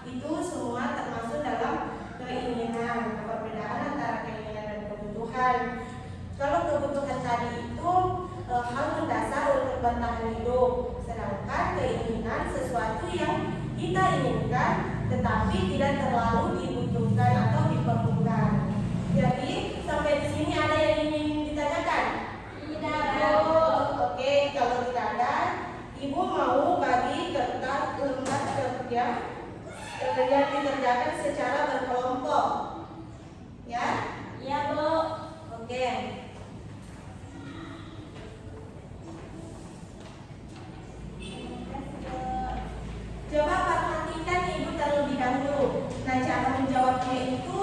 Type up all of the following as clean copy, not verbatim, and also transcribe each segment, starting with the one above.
itu semua termasuk dalam keinginan. Perbedaan antara keinginan dan kebutuhan. Kalau kebutuhan tadi itu hal mendasar untuk bertahan hidup, sedangkan keinginan sesuatu yang kita inginkan tetapi tidak terlalu dibutuhkan atau diperlukan. Jadi sampai di sini ada yang ingin ditanyakan? Tidak. Oke, kalau tidak ada, Ibu mau bagi kertas lembar kerja yang dikerjakan secara berkelompok. Ya? Iya, Bu. Oke. Coba perhatikan Ibu terlebih dahulu. Nah, cara menjawabnya itu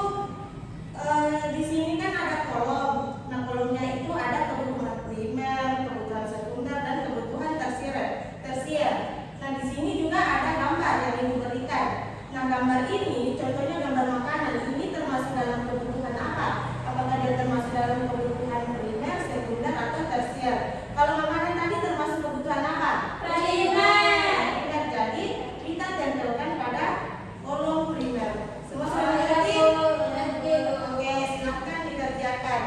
di sini kan ada kolom. Nah, kolomnya itu ada kebutuhan primer, kebutuhan sekunder, dan kebutuhan tersier. Nah, di sini juga ada gambar yang Ibu berikan. Nah, gambar ini contohnya gambar makanan. Ini termasuk dalam kebutuhan apa? Apakah dia termasuk dalam kebutuhan primer, sekunder, atau tersier? Kalau makanan tadi termasuk kebutuhan apa? Primer. Jadi kita tempelkan pada kolom primer. Semua sudah mengerti? Oke, silakan dikerjakan.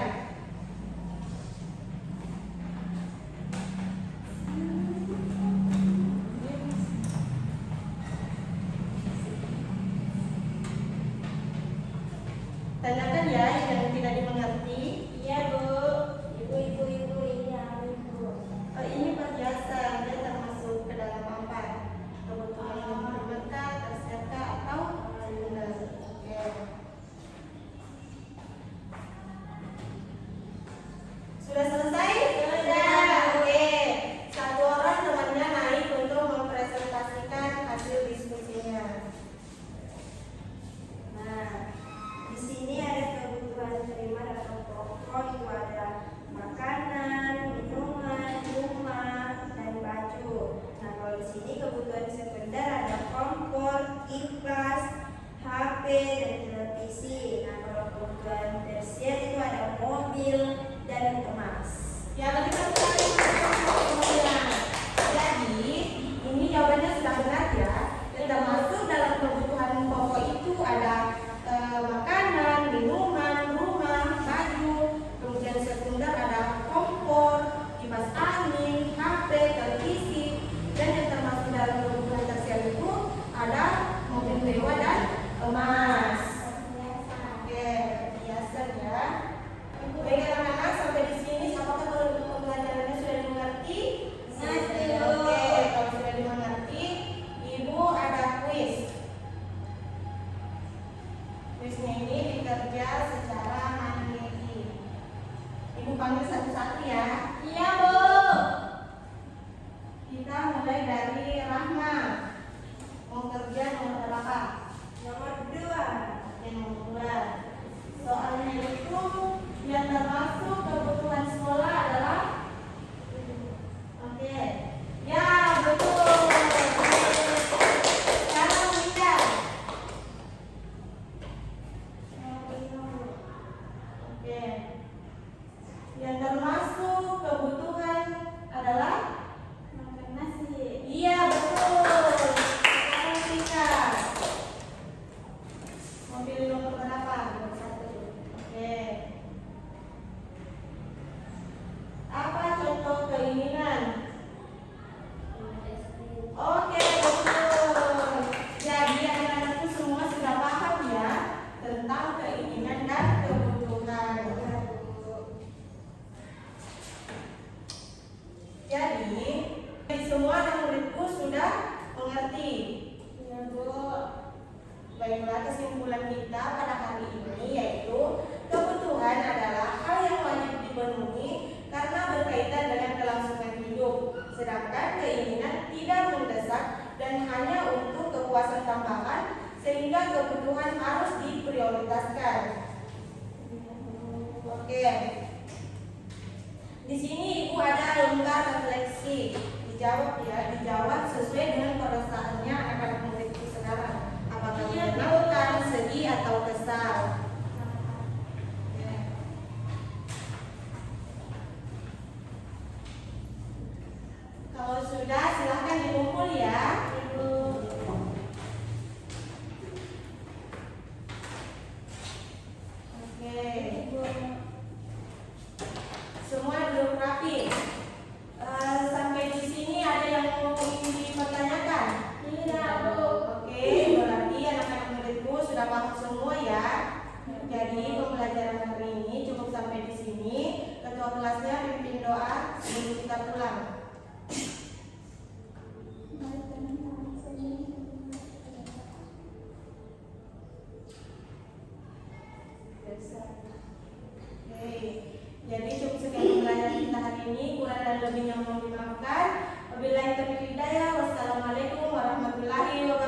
Tanyakan ya yang tidak dimengerti. Iya, Bu. Ibu ini apa, Ibu? Oh, ini perhiasan. Dia termasuk ke dalam apa? Kebutuhan primer kah, tersier kah, atau sekunder? Oke. Sudah selesai? Sudah. Oke. Satu orang temannya naik untuk mempresentasikan hasil diskusinya. Nah, di sini ada kebutuhan primer atau pokok, itu ada makanan, minuman, rumah, dan baju. Nah, kalau di sini kebutuhan sekunder ada kompor, kipas, HP, dan televisi. Nah, kalau kebutuhan tersier itu ada mobil dan emas. Ya, tadi kan semuanya. Jadi, ini jawabannya sudah benar ya. Dan termasuk dalam kebutuhan pokok itu ada makanan, minuman, rumah, baju. Kemudian sekunder ada kompor, kipas angin, HP, televisi. Dan yang termasuk dalam kebutuhan tersier itu ada mobil mewah dan emas. Oke, biasa ya. Baik anak-anak, sampai di sini apakah pembelajarannya sudah dimengerti? Oke, kalau sudah dimengerti, Ibu ada kuis. Kuisnya ini dikerja secara mandiri. Ibu panggil satu-satu ya. Iya, Bu. Kita mulai dari Rahma. Mau kerja nomor berapa? Nomor 2. Oke, nomor 2. Soalnya itu yang termasuk kebutuhan sekolah adalah oke. Ya, betul. Sekarang Winda. Oke. Yang termasuk kebutuhan adalah Makan nasi. iya, betul. Sekarang Rika. Mau pilih nomor berapa? Nomor 1. Oke. Apa contoh keinginan? Oke, betul. Jadi anak-anakku semua sudah paham ya tentang keinginan dan kebutuhan. Jadi semua anak muridku sudah mengerti. Iya, Bu. Baiklah, kesimpulan kita pada hari ini yaitu kebutuhan adalah hal yang wajib dipenuhi karena berkaitan dengan kelangsungan hidup, sedangkan keinginan tidak mendesak dan hanya untuk kepuasan tambahan sehingga kebutuhan harus diprioritaskan. Oke. Di sini Ibu ada lembar refleksi. Dijawab ya, dijawab sesuai dengan perasaannya anak-anak muridku sekarang. Apakah menyenangkan, sedih, atau kesal? Kalau sudah, silahkan dikumpul ya. sudah paham semua ya. Jadi pembelajaran hari ini cukup sampai di sini. Ketua kelasnya pimpin doa sebelum kita pulang. Oke, jadi cukup sekian pembelajaran kita hari ini. Kurang dan lebihnya mohon dimaafkan. Wabillahi taufiq wal hidayah. Wassalamualaikum warahmatullahi wabarakatuh.